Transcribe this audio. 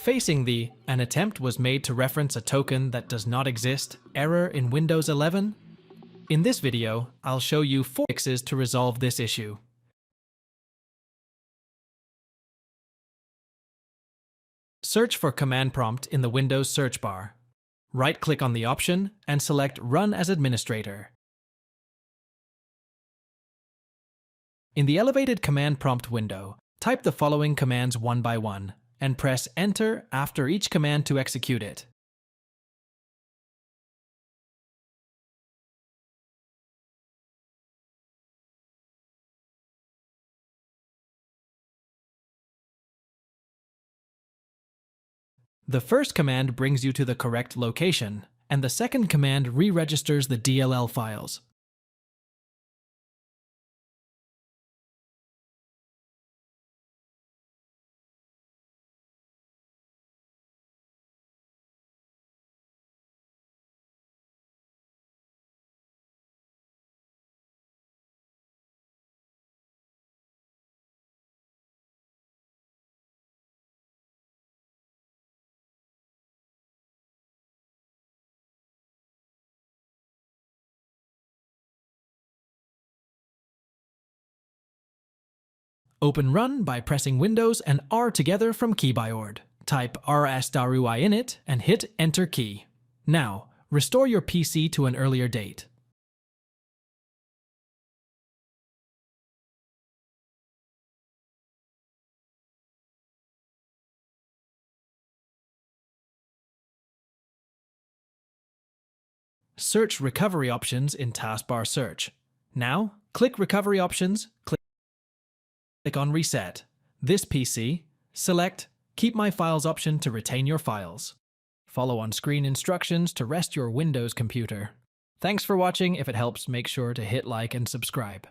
Facing the "an attempt was made to reference a token that does not exist" error in Windows 11? In this video, I'll show you 4 fixes to resolve this issue. Search for command prompt in the Windows search bar. Right-click on the option and select Run as Administrator. In the elevated command prompt window, type the following commands one by one, and press Enter after each command to execute it. The first command brings you to the correct location, and the second command re-registers the DLL files. Open Run by pressing Windows and R together from keyboard. Type rs-ui in it and hit Enter key. Now, restore your PC to an earlier date. Search Recovery Options in Taskbar Search. Now, click Recovery Options, click on Reset. This PC, select Keep My Files option to retain your files. Follow on-screen instructions to rest your Windows computer. Thanks for watching. If it helps, make sure to hit like and subscribe.